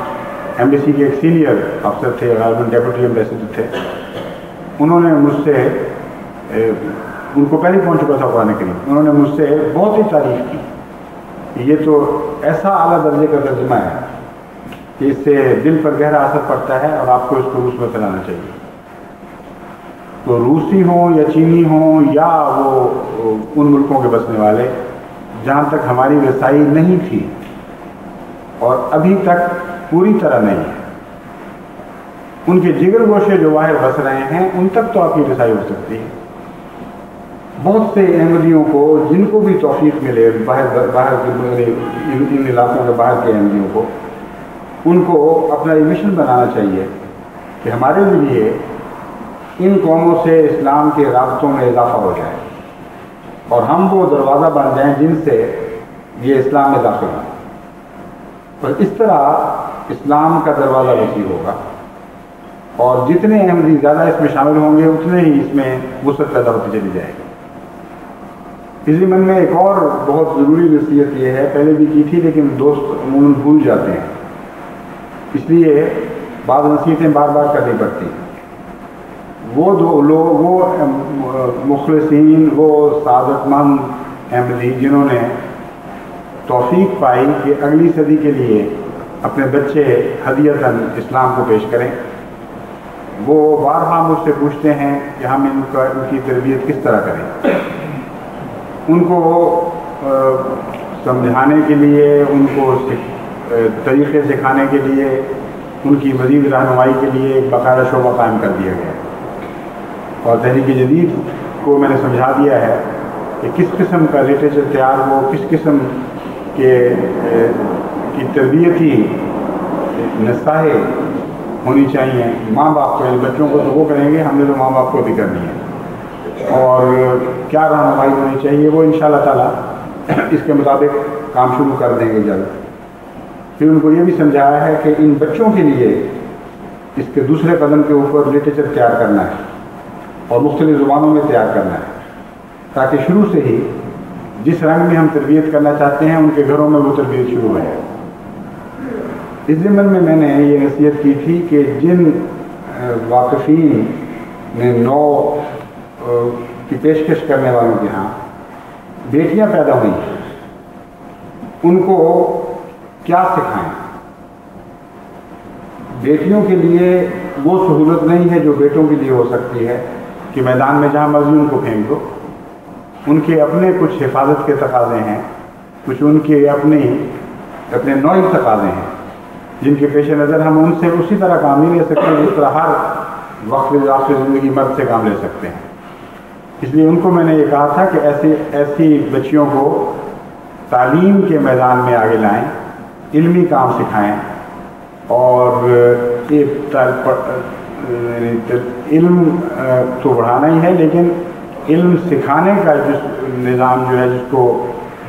ایمبیسی کے ایک سینئر افسر تھے، غالباً ڈیپٹی ایمبیسڈر تھے. انہوں نے مجھ سے، ان کو پہلے پہنچ چکا تھا قرآن کریم، انہوں نے مجھ سے بہت ہی تعریف کی کہ یہ تو ایسا اعلیٰ درجے کا ترجمہ ہے کہ اس سے دل پر گہرا اثر پڑتا ہے اور آپ کو اس کو روس میں پھیلانا چاہیے. تو روسی ہوں یا چینی ہوں یا وہ ان ملکوں کے بسنے والے جہاں تک ہماری رسائی نہیں تھی اور ابھی تک پوری طرح نہیں ہے، ان کے جگر گوشے جو باہر بس رہے ہیں ان تک تو آپ کی رسائی ہو سکتی ہے. بہت سے احمدیوں کو جن کو بھی توفیق ملے باہر ان علاقوں کے باہر کے احمدیوں کو، ان کو اپنا ایک مشن بنانا چاہیے کہ ہمارے لیے ان قوموں سے اسلام کے رابطوں میں اضافہ ہو جائے اور ہم وہ دروازہ بن جائیں جن سے یہ اسلام میں داخل ہوں. اور اس طرح اسلام کا دروازہ وسیع ہوگا اور جتنے احمدی زیادہ اس میں شامل ہوں گے اتنے ہی اس میں وسعت پیدا ہوتی چلی جائے گی. اس ضمن میں ایک اور بہت ضروری نصیحت یہ ہے، پہلے بھی کی تھی لیکن دوست عموماً بھول جاتے ہیں، اس لیے بعض نصیحتیں بار بار کرنی پڑتی ہیں. وہ دو لوگ، وہ مخلصین، وہ سعادت مند احمدی جنہوں نے توفیق پائی کہ اگلی صدی کے لیے اپنے بچے ہدیتاً اسلام کو پیش کریں، وہ بارہا مجھ سے پوچھتے ہیں کہ ہم ان کی تربیت کس طرح کریں. ان کو سمجھانے کے لیے، ان کو طریقے سکھانے کے لیے، ان کی مزید رہنمائی کے لیے ایک باقاعدہ شعبہ قائم کر دیا گیا ہے. اور تحریک جدید کو میں نے سمجھا دیا ہے کہ کس قسم کا لٹریچر تیار ہو، کس قسم کی تربیتی نصائح ہونی چاہیے. ماں باپ کو، ان بچوں کو تو وہ کریں گے، ہم نے تو ماں باپ کو بھی کرنی ہے. اور کیا رہنمائی ہونی چاہیے وہ انشاءاللہ تعالیٰ اس کے مطابق کام شروع کر دیں گے جلد. پھر ان کو یہ بھی سمجھایا ہے کہ ان بچوں کے لیے اس کے دوسرے قدم کے اوپر لٹریچر تیار کرنا ہے اور مختلف زبانوں میں تیار کرنا ہے، تاکہ شروع سے ہی جس رنگ میں ہم تربیت کرنا چاہتے ہیں ان کے گھروں میں وہ تربیت شروع ہو جائے. اس ضمن میں میں نے یہ نصیحت کی تھی کہ جن واقفین نے نو کی پیشکش کرنے والوں کے ہاں بیٹیاں پیدا ہوئی ان کو کیا سکھائیں. بیٹیوں کے لیے وہ سہولت نہیں ہے جو بیٹوں کے لیے ہو سکتی ہے کہ میدان میں جہاں مرضی ان کو پھینک دو. ان کے اپنے کچھ حفاظت کے تقاضے ہیں، کچھ ان کے اپنے نوعی تقاضے ہیں جن کے پیش نظر ہم ان سے اسی طرح کام نہیں لے سکتے جس طرح ہر وقت آپ سے زندگی مرد سے کام لے سکتے ہیں. اس لیے ان کو میں نے یہ کہا تھا کہ ایسی بچیوں کو تعلیم کے میدان میں آگے لائیں، علمی کام سکھائیں اور علم تو بڑھانا ہی ہے لیکن علم سکھانے کا جس نظام جو ہے، جس کو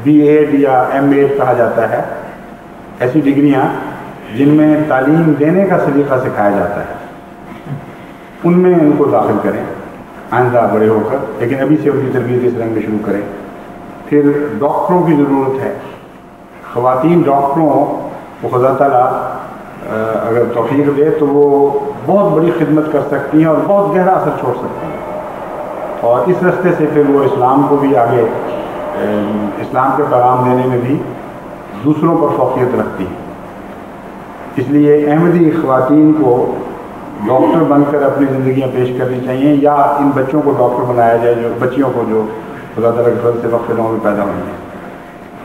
BA یا MA کہا جاتا ہے، ایسی ڈگریاں جن میں تعلیم دینے کا سلیقہ سکھایا جاتا ہے، ان میں ان کو داخل کریں آئندہ بڑے ہو کر. لیکن ابھی سے ان کی تربیت اس رنگ میں شروع کریں. پھر ڈاکٹروں کی ضرورت ہے. خواتین ڈاکٹروں کو خدا تعالیٰ اگر توفیق دے تو وہ بہت بڑی خدمت کر سکتی ہیں اور بہت گہرا اثر چھوڑ سکتی ہیں، اور اس راستے سے پھر وہ اسلام کو بھی آگے اسلام کے پیغام دینے میں بھی دوسروں پر فوقیت رکھتی ہیں. اس لیے احمدی خواتین کو ڈاکٹر بن کر اپنی زندگیاں پیش کرنی چاہیے، یا ان بچوں کو ڈاکٹر بنایا جائے، جو بچیوں کو جو خدا تعالیٰ کے فضل سے وقت نو میں پیدا ہوئی ہیں.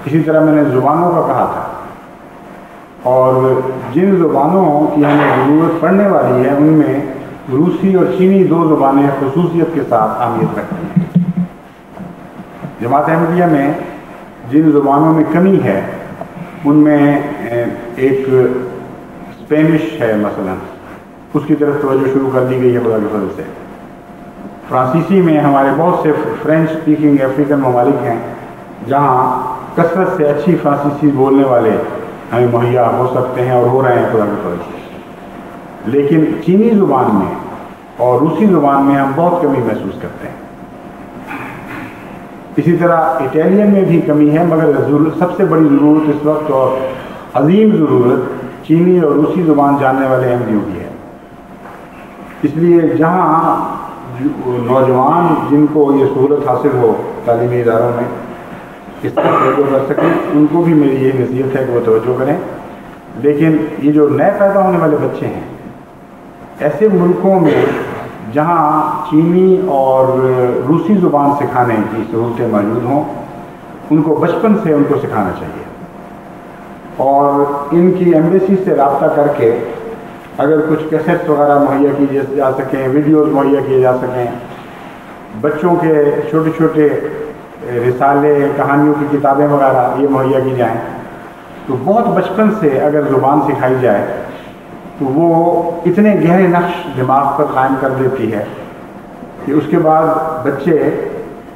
اسی طرح میں نے زبانوں کا کہا تھا، اور جن زبانوں کی ہمیں ضرورت پڑنے والی ہے ان میں روسی اور چینی 2 زبانیں خصوصیت کے ساتھ اہمیت رکھتی ہیں. جماعت احمدیہ میں جن زبانوں میں کمی ہے ان میں ایک اسپینش ہے، مثلا اس کی طرف توجہ شروع کر دی گئی ہے خدا کے فضل سے. فرانسیسی میں ہمارے بہت سے فرینچ اسپیکنگ افریقن ممالک ہیں جہاں کثرت سے اچھی فرانسیسی بولنے والے ہمیں مہیا ہو سکتے ہیں اور ہو رہے ہیں خدا کے فضل سے. لیکن چینی زبان میں اور روسی زبان میں ہم بہت کمی محسوس کرتے ہیں. اسی طرح اٹیلین میں بھی کمی ہے، مگر سب سے بڑی ضرورت اس وقت اور عظیم ضرورت چینی اور روسی زبان جاننے والے احمدیوں کی ہے. اس لیے جہاں نوجوان جن کو یہ سہولت حاصل ہو تعلیمی اداروں میں اس پر توجہ کر سکیں، ان کو بھی میری یہ نصیحت ہے کہ وہ توجہ کریں. لیکن یہ جو نئے پیدا ہونے والے بچے ہیں، ایسے ملکوں میں جہاں چینی اور روسی زبان سکھانے کی سہولتیں موجود ہوں، ان کو بچپن سے ان کو سکھانا چاہیے، اور ان کی ایمبیسی سے رابطہ کر کے اگر کچھ کیسٹس وغیرہ مہیا کی جا سکیں، ویڈیوز مہیا کیے جا سکیں، بچوں کے چھوٹے چھوٹے رسالے، کہانیوں کی کتابیں وغیرہ یہ مہیا کی جائیں، تو بہت بچپن سے اگر زبان سکھائی جائے تو وہ اتنے گہرے نقش دماغ پر قائم کر دیتی ہے کہ اس کے بعد بچے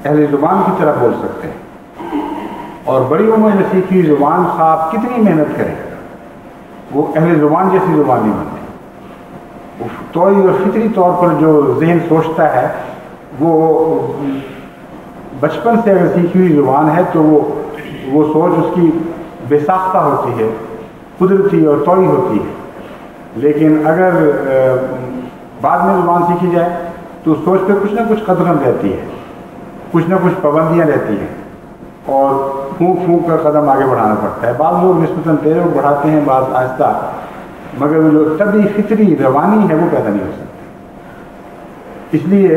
اہل زبان کی طرح بول سکتے ہیں. اور بڑی عمر میں سیکھی زبان خواب کتنی محنت کرے، وہ اہل زبان جیسی زبان نہیں بنتی. طوعی اور فطری طور پر جو ذہن سوچتا ہے، وہ بچپن سے اگر سیکھی ہوئی زبان ہے تو وہ سوچ اس کی بے ساختہ ہوتی ہے، قدرتی اور طوعی ہوتی ہے. لیکن اگر بعد میں زبان سیکھی جائے تو سوچ پہ کچھ نہ کچھ قدغن رہتی ہے، کچھ نہ کچھ پابندیاں رہتی ہیں، اور پھونک پھونک کر قدم آگے بڑھانا پڑتا ہے. بعض لوگ نسبتاً تیز بڑھاتے ہیں، بعض آہستہ، مگر وہ جو طبعی فطری روانی ہے وہ پیدا نہیں ہو سکتی. اس لیے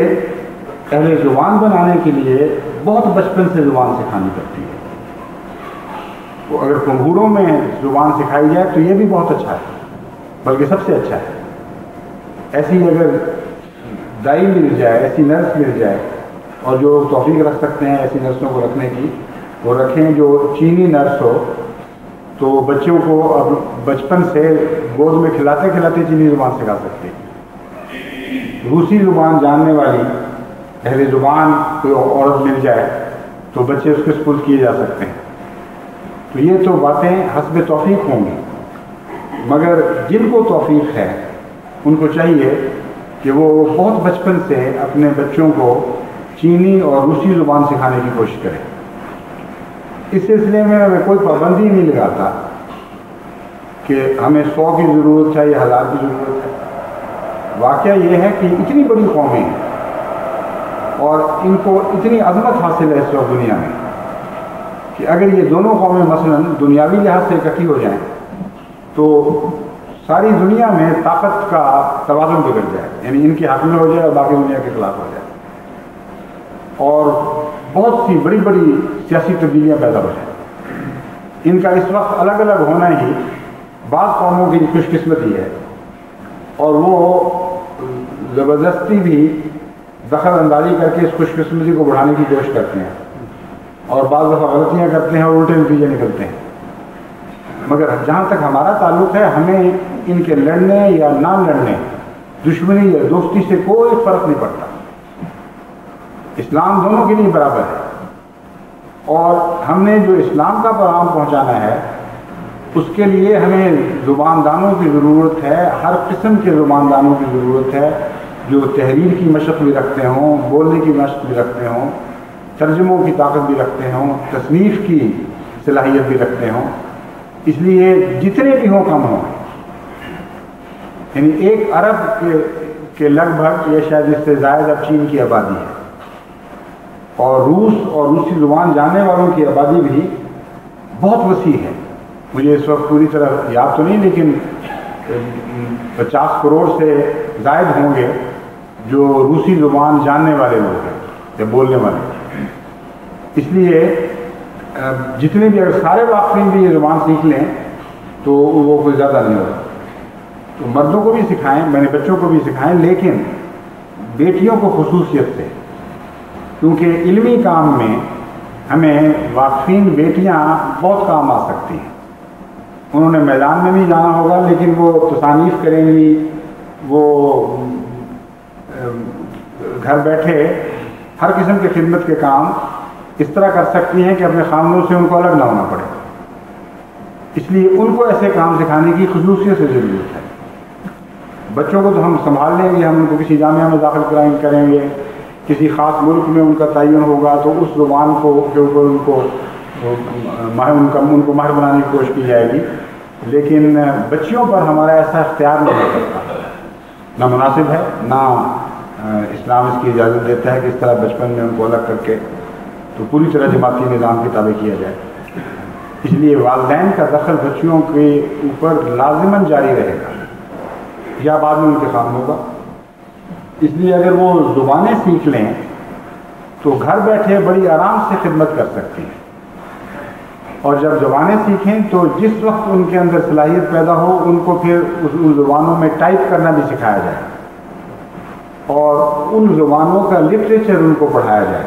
اہل زبان بنانے کے لیے بہت بچپن سے زبان سکھانی پڑتی ہے. اگر کنگوروں میں زبان سکھائی جائے تو یہ بھی بہت اچھا ہے، بلکہ سب سے اچھا ہے. ایسی اگر دائی مل جائے، ایسی نرس مل جائے، اور جو توفیق رکھ سکتے ہیں ایسی نرسوں کو رکھنے کی وہ رکھیں، جو چینی نرس ہو، تو بچوں کو اب بچپن سے گود میں کھلاتے کھلاتے چینی زبان سکھا سکتے ہیں. روسی زبان جاننے والی اہل زبان کوئی عورت مل جائے تو بچے اس کے سپرد کیے جا سکتے ہیں. تو یہ تو باتیں حسب توفیق ہوں گی، مگر جن کو توفیق ہے ان کو چاہیے کہ وہ بہت بچپن سے اپنے بچوں کو چینی اور روسی زبان سکھانے کی کوشش کریں. اس سلسلے میں کوئی پابندی نہیں لگاتا کہ ہمیں 100 کی ضرورت ہے یا 1000 کی ضرورت ہے. واقعہ یہ ہے کہ اتنی بڑی قومیں ہیں اور ان کو اتنی عظمت حاصل ہے اس وقت دنیا میں کہ اگر یہ دونوں قومیں مثلاً دنیاوی لحاظ سے اکٹھی ہو جائیں تو ساری دنیا میں طاقت کا توازن بگڑ جائے، یعنی ان کے حق میں ہو جائے اور باقی دنیا کے خلاف ہو جائے، اور بہت سی بڑی بڑی سیاسی تبدیلیاں پیدا ہو جائیں. ان کا اس وقت الگ الگ ہونا ہی بعض قوموں کی خوش قسمتی ہے، اور وہ زبردستی بھی دخل اندازی کر کے اس خوش قسمتی کو بڑھانے کی کوشش کرتے ہیں، اور بعض دفعہ غلطیاں کرتے ہیں اور الٹے نتیجے نکلتے ہیں. مگر جہاں تک ہمارا تعلق ہے، ہمیں ان کے لڑنے یا نہ لڑنے، دشمنی یا دوستی سے کوئی فرق نہیں پڑتا. اسلام دونوں کے لیے برابر ہے، اور ہم نے جو اسلام کا پیغام پہنچانا ہے اس کے لیے ہمیں زباندانوں کی ضرورت ہے، ہر قسم کے زباندانوں کی ضرورت ہے، جو تحریر کی مشق بھی رکھتے ہوں، بولنے کی مشق بھی رکھتے ہوں، ترجموں کی طاقت بھی رکھتے ہوں، تصنیف کی صلاحیت بھی رکھتے ہوں. اس لیے جتنے بھی ہوں کم ہوں، یعنی 1 ارب کے لگ بھگ، یہ شاید اس سے زائد اب چین کی آبادی ہے، اور روس اور روسی زبان جاننے والوں کی آبادی بھی بہت وسیع ہے. مجھے اس وقت پوری طرح یاد تو نہیں، لیکن 50 کروڑ سے زائد ہوں گے جو روسی زبان جاننے والے لوگ ہیں یا بولنے والے. اس لیے جتنے بھی اگر سارے واقفین بھی یہ زبان سیکھ لیں تو وہ کوئی زیادہ نہیں ہوگا. تو مردوں کو بھی سکھائیں، میں نے بچوں کو بھی سکھائیں، لیکن بیٹیوں کو خصوصیت سے، کیونکہ علمی کام میں ہمیں واقفین بیٹیاں بہت کام آ سکتی ہیں. انہوں نے میدان میں بھی جانا ہوگا، لیکن وہ تصانیف کریں گی، وہ گھر بیٹھے ہر قسم کے خدمت کے کام اس طرح کر سکتی ہیں کہ اپنے خاندانوں سے ان کو الگ نہ ہونا پڑے. اس لیے ان کو ایسے کام سکھانے کی خصوصیت سے ضرورت ہے. بچوں کو تو ہم سنبھال لیں گے، ہم ان کو کسی جامعہ میں داخل کریں گے، کسی خاص ملک میں ان کا تعین ہوگا تو اس زبان کو کے اوپر ان کو ماہر بنانے کی کوشش کی جائے گی. لیکن بچیوں پر ہمارا ایسا اختیار نہیں ہو سکتا، نہ مناسب ہے، نہ اسلام اس کی اجازت دیتا ہے کہ اس طرح بچپن میں ان کو الگ کر کے تو پوری طرح جماعتی نظام کے تابع کیا جائے. اس لیے والدین کا دخل بچیوں کے اوپر لازماً جاری رہے گا یا بعد میں ان کے کام ہوگا. اس لیے اگر وہ زبانیں سیکھ لیں تو گھر بیٹھے بڑی آرام سے خدمت کر سکتی ہیں. اور جب زبانیں سیکھیں تو جس وقت ان کے اندر صلاحیت پیدا ہو ان کو پھر ان زبانوں میں ٹائپ کرنا بھی سکھایا جائے اور ان زبانوں کا لٹریچر ان کو پڑھایا جائے.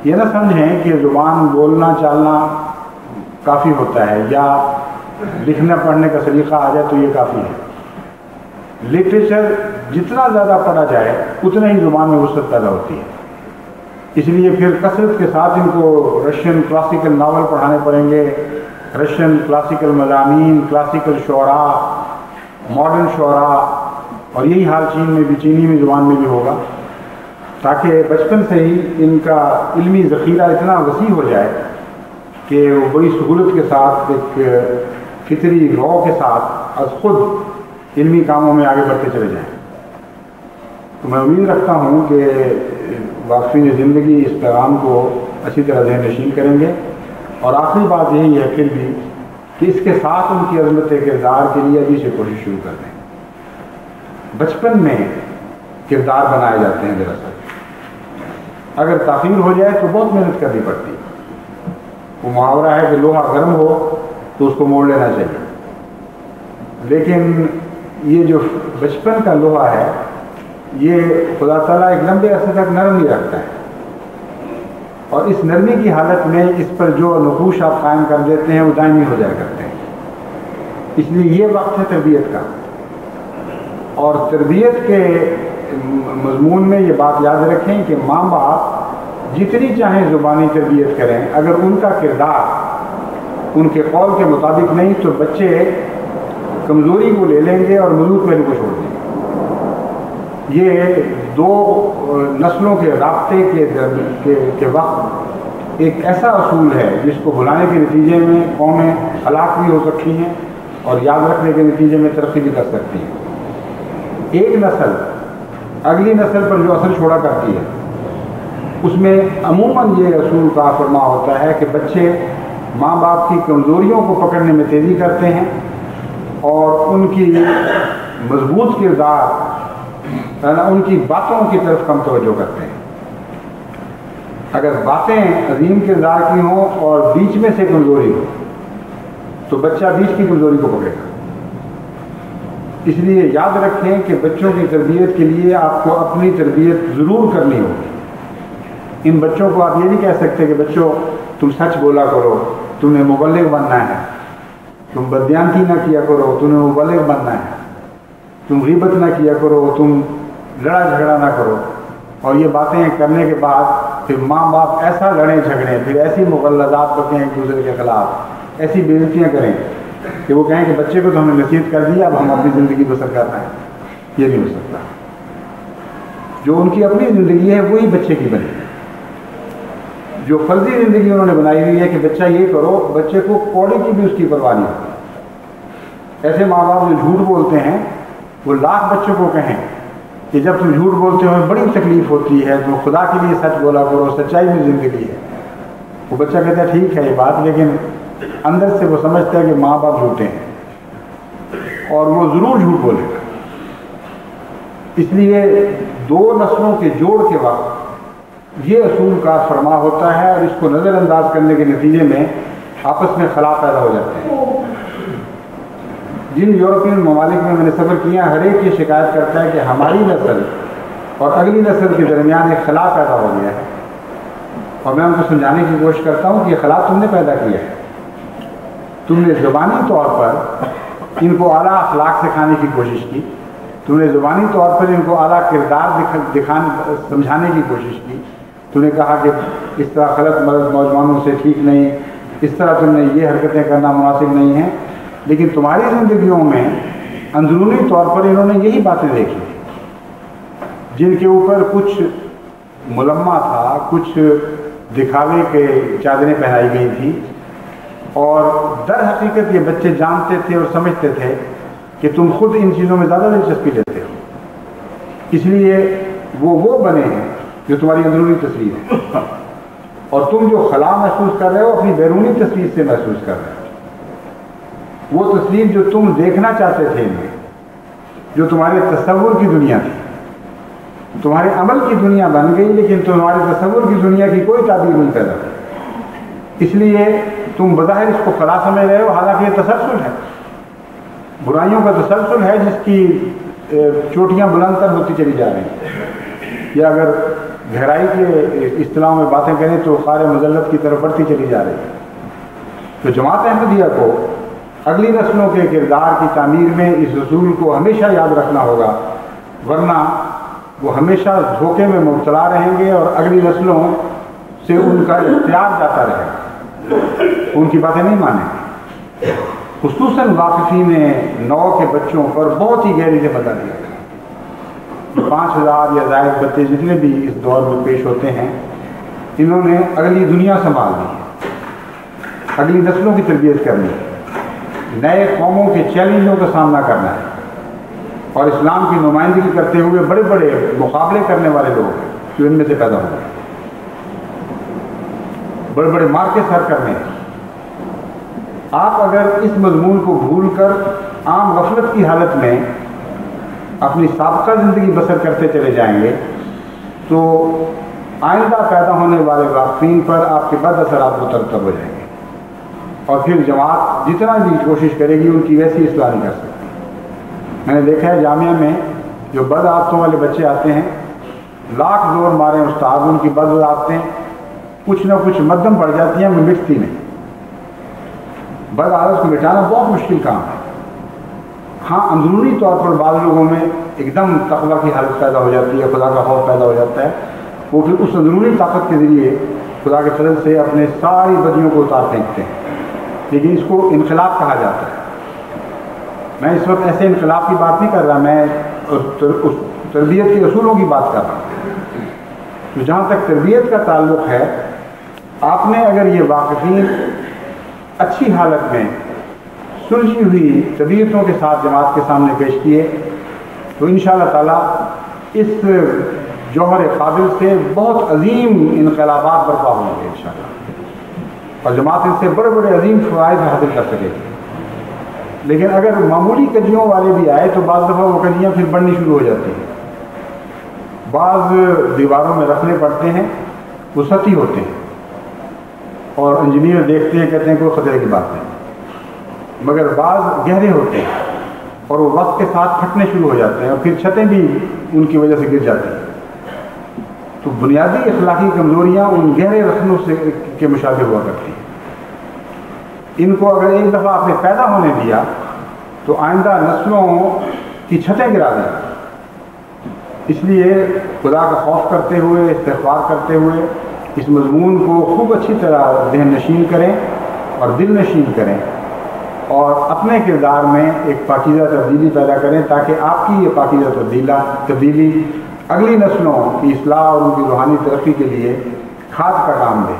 یہ نہ سمجھیں کہ زبان بولنا چالنا کافی ہوتا ہے یا لکھنا پڑھنے کا سلیقہ آ جائے تو یہ کافی ہے. لٹریچر جتنا زیادہ پڑھا جائے اتنا ہی زبان میں وسعت پیدا ہوتی ہے. اس لیے پھر کثرت کے ساتھ ان کو رشین کلاسیکل ناول پڑھانے پڑیں گے، رشین کلاسیکل مضامین، کلاسیکل شعراء، ماڈرن شعراء، اور یہی حال چینی میں زبان میں بھی ہوگا، تاکہ بچپن سے ہی ان کا علمی ذخیرہ اتنا وسیع ہو جائے کہ وہ بڑی سہولت کے ساتھ ایک فطری رو کے ساتھ از خود علمی کاموں میں آگے بڑھتے چلے جائیں. تو میں امید رکھتا ہوں کہ واقفین زندگی اس پیغام کو اچھی طرح ذہن نشین کریں گے. اور آخری بات یہی ہے پھر بھی کہ اس کے ساتھ ان کی عظمت کردار کے لیے ابھی سے کوشش شروع کر دیں. بچپن میں کردار بنائے جاتے ہیں. دراصل اگر تاخیر ہو جائے تو بہت محنت کرنی پڑتی ہے. وہ محاورہ ہے کہ لوہا گرم ہو تو اس کو موڑ لینا چاہیے، لیکن یہ جو بچپن کا لوہا ہے یہ خدا تعالیٰ ایک لمبے عرصے تک نرم ہی رکھتا ہے، اور اس نرمی کی حالت میں اس پر جو نقوش آپ قائم کر دیتے ہیں وہ دائمی ہو جایا کرتے ہیں. اس لیے یہ وقت ہے تربیت کا. اور تربیت کے مضمون میں یہ بات یاد رکھیں کہ ماں باپ جتنی چاہیں زبانی تربیت کریں، اگر ان کا کردار ان کے قول کے مطابق نہیں تو بچے کمزوری کو لے لیں گے اور مضبوط پہلو کو چھوڑ دیں گے. یہ دو نسلوں کے رابطے کے وقت ایک ایسا اصول ہے جس کو بھلانے کے نتیجے میں قومیں ہلاک بھی ہو سکتی ہیں اور یاد رکھنے کے نتیجے میں ترقی بھی کر سکتی ہیں. ایک نسل اگلی نسل پر جو اثر چھوڑا کرتی ہے اس میں عموماً یہ اصول کا فرما ہوتا ہے کہ بچے ماں باپ کی کمزوریوں کو پکڑنے میں تیزی کرتے ہیں اور ان کی مضبوط کردار ان کی باتوں کی طرف کم توجہ کرتے ہیں. اگر باتیں عظیم کردار کی ہوں اور بیچ میں سے کمزوری ہو تو بچہ بیچ کی کمزوری کو پکڑے گا. اس لیے یاد رکھیں کہ بچوں کی تربیت کے لیے آپ کو اپنی تربیت ضرور کرنی ہوگی. ان بچوں کو آپ یہ نہیں کہہ سکتے کہ بچوں تم سچ بولا کرو، تمہیں مبلغ بننا ہے، تم بدیانتی نہ کیا کرو، تمہیں مبلغ بننا ہے، تم غیبت نہ کیا کرو، تم لڑا جھگڑا نہ کرو. اور یہ باتیں کرنے کے بعد پھر ماں باپ ایسا لڑیں جھگڑیں، پھر ایسی مغلظات بکیں ایک دوسرے کے خلاف، ایسی بےعزتیاں کریں کہ وہ کہیں کہ بچے کو تو ہم نے نصیحت کر دیا، اب ہم اپنی زندگی بسر کر رہے ہیں. یہ نہیں ہو سکتا. جو ان کی اپنی زندگی ہے وہی بچے کی بنے. جو فرضی زندگی انہوں نے بنائی ہوئی ہے کہ بچہ یہ کرو، بچے کو کوڑے کی بھی اس کی پرواہ نہیں ہوتی. ایسے ماں باپ جو جھوٹ بولتے ہیں وہ لاکھ بچوں کو کہیں کہ جب تم جھوٹ بولتے ہو بڑی تکلیف ہوتی ہے، تم خدا کے لیے سچ بولا کرو، سچائی میں زندگی ہے۔ وہ بچہ کہتا ہے ٹھیک ہے یہ بات، لیکن اندر سے وہ سمجھتا ہے کہ ماں باپ جھوٹے ہیں اور وہ ضرور جھوٹ بولے گا۔ اس لیے دو نسلوں کے جوڑ کے وقت یہ اصول کا فرما ہوتا ہے، اور اس کو نظر انداز کرنے کے نتیجے میں آپس میں خلا پیدا ہو جاتے ہیں۔ جن یورپین ممالک میں نے سفر کیا، ہر ایک یہ شکایت کرتا ہے کہ ہماری نسل اور اگلی نسل کے درمیان ایک خلا پیدا ہو گیا ہے، اور میں ان کو سمجھانے کی کوشش کرتا ہوں کہ یہ خلا تم نے پیدا کیا ہے۔ تم نے زبانی طور پر ان کو اعلیٰ اخلاق سکھانے کی کوشش کی، تم نے زبانی طور پر ان کو اعلیٰ کردار سمجھانے کی کوشش کی، تم نے کہا کہ اس طرح غلط مرد نوجوانوں سے ٹھیک نہیں، اس طرح تم نے یہ حرکتیں کرنا مناسب نہیں ہیں، لیکن تمہاری زندگیوں میں اندرونی طور پر انہوں نے یہی باتیں دیکھی جن کے اوپر کچھ ملمہ تھا، کچھ دکھاوے کے چادریں پہنائی گئی تھی، اور در حقیقت یہ بچے جانتے تھے اور سمجھتے تھے کہ تم خود ان چیزوں میں زیادہ دلچسپی لیتے ہو، اس لیے وہ بنے ہیں جو تمہاری اندرونی تصویر ہے، اور تم جو خلا محسوس کر رہے ہو اپنی بیرونی تصویر سے محسوس کر رہے ہو۔ وہ تصویر جو تم دیکھنا چاہتے تھے ان میں، جو تمہارے تصور کی دنیا تھی، تمہارے عمل کی دنیا بن گئی، لیکن تمہارے تصور کی دنیا کی کوئی تعبیر نہیں پیدا ہوئی۔ اس لیے تم بظاہر اس کو خلا سمجھ رہے ہو، حالانکہ یہ تسلسل ہے، برائیوں کا تسلسل ہے جس کی چوٹیاں بلند تر ہوتی چلی جا رہی ہیں، یا اگر گہرائی کے اصطلاح میں باتیں کریں تو خار مذلت کی طرف بڑھتی چلی جا رہی ہے۔ تو جماعت احمدیہ کو اگلی نسلوں کے کردار کی تعمیر میں اس اصول کو ہمیشہ یاد رکھنا ہوگا، ورنہ وہ ہمیشہ دھوکے میں مبتلا رہیں گے اور اگلی نسلوں سے ان کا اختیار جاتا رہے گا، ان کی باتیں نہیں مانیں گے۔ خصوصاً واقفین نو کے بچوں پر بہت ہی گہری ذمہ داری ہے۔ 5000 یا زائد بچے جتنے بھی اس دور میں پیش ہوتے ہیں، انہوں نے اگلی دنیا سنبھال لی ہے، اگلی نسلوں کی تربیت کرنی ہے، نئے قوموں کے چیلنجوں کا سامنا کرنا ہے، اور اسلام کی نمائندگی کرتے ہوئے بڑے بڑے مقابلے کرنے والے لوگ ہیں جو ان میں سے پیدا ہوئے، بڑے بڑے مارکے سر کرنے ہیں۔ آپ اگر اس مضمون کو بھول کر عام غفلت کی حالت میں اپنی سابقہ زندگی بسر کرتے چلے جائیں گے تو آئندہ پیدا ہونے والے واقفین پر آپ کے بد اثرات مرتب ہو جائیں گے، اور پھر جماعت جتنا بھی کوشش کرے گی ان کی ویسی اصلاح نہیں کر سکتی۔ میں نے دیکھا ہے جامعہ میں جو بد عادتوں والے بچے آتے ہیں، لاکھ زور مارے استاد، ان کی بد عادتیں کچھ نہ کچھ مدھم پڑ جاتی ہیں، وہ مٹتی نہیں۔ بد عادت کو مٹانا بہت مشکل کام ہے۔ ہاں اندرونی طور پر بعض لوگوں میں ایک دم تقویٰ کی حالت پیدا ہو جاتی ہے، خدا کا خوف پیدا ہو جاتا ہے، وہ پھر اس اندرونی طاقت کے ذریعے خدا کے فضل سے اپنے ساری بدیوں کو اتار پھینکتے ہیں، لیکن اس کو انقلاب کہا جاتا ہے۔ میں اس وقت ایسے انقلاب کی بات نہیں کر رہا، میں اس تربیت کے اصولوں کی بات کر رہا ہوں۔ تو جہاں تک تربیت کا تعلق ہے، آپ نے اگر یہ واقفین اچھی حالت میں سلجھی ہوئی طبیعتوں کے ساتھ جماعت کے سامنے پیش کیے تو انشاءاللہ تعالیٰ اس جوہر قابل سے بہت عظیم انقلابات برپا ہوں گے انشاءاللہ، اور جماعت ان سے بڑے بڑے عظیم فوائد حاصل کر سکے گی۔ لیکن اگر معمولی کجیوں والے بھی آئے تو بعض دفعہ وہ کجیاں پھر بڑھنی شروع ہو جاتی ہیں، بعض دیواروں میں رکھنے پڑتے ہیں، وہ سطحی ہوتے ہیں، اور انجینئر دیکھتے ہیں کہتے ہیں کوئی خطرے کی بات نہیں، مگر بعض گہرے ہوتے ہیں اور وہ وقت کے ساتھ پھٹنے شروع ہو جاتے ہیں، اور پھر چھتیں بھی ان کی وجہ سے گر جاتی ہیں۔ تو بنیادی اخلاقی کمزوریاں ان گہرے رخنوں سے کے مشابہ ہوا کرتی ہیں۔ ان کو اگر ایک دفعہ آپ نے پیدا ہونے دیا تو آئندہ نسلوں کی چھتیں گرا دیں۔ اس لیے خدا کا خوف کرتے ہوئے، استغفار کرتے ہوئے اس مضمون کو خوب اچھی طرح ذہن نشین کریں اور دل نشین کریں، اور اپنے کردار میں ایک پاکیزہ تبدیلی پیدا کریں، تاکہ آپ کی یہ پاکیزہ تبدیلی اگلی نسلوں کی اصلاح اور ان کی روحانی ترقی کے لیے کھاد کا کام دے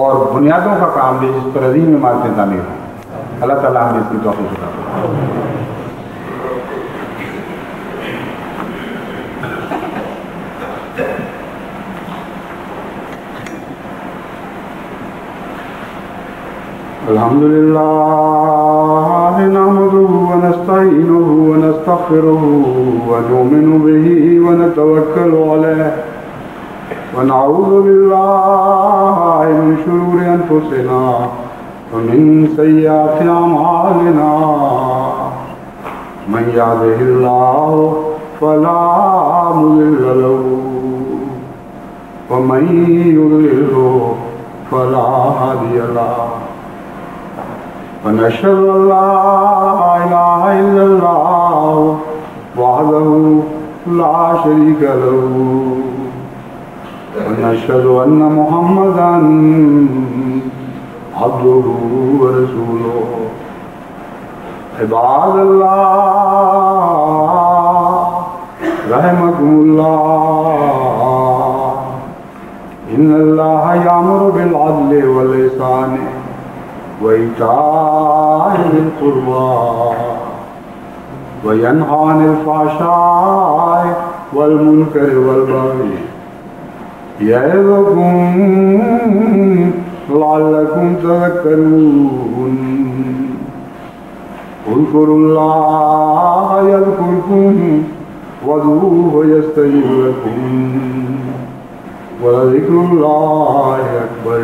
اور بنیادوں کا کام دے، جس پر عظیم عمارتیں تعمیر ہوں۔ اللہ تعالیٰ ہمیں اس کی توفیق عطا فرمائے۔ الحمد لله نحمده ونستعينه ونستغفره ونؤمن به ونتوكل عليه ونعوذ بالله من شرور أنفسنا ومن سيئات أعمالنا من يهده الله فلا مضل له ومن يضلل فلا هادي له ونشهد أن لا إله إلا الله وحده لا شريك له ونشهد أن محمدا عبده ورسوله عباد الله رحمكم الله إن الله يأمر بالعدل والإحسان وإيتاء ذي القربى وينهى عن الفحشاء والمنكر والبغي يعظكم لعلكم تذكرون اذكروا الله يذكركم وادعوه يستجب لكم ولذكر الله أكبر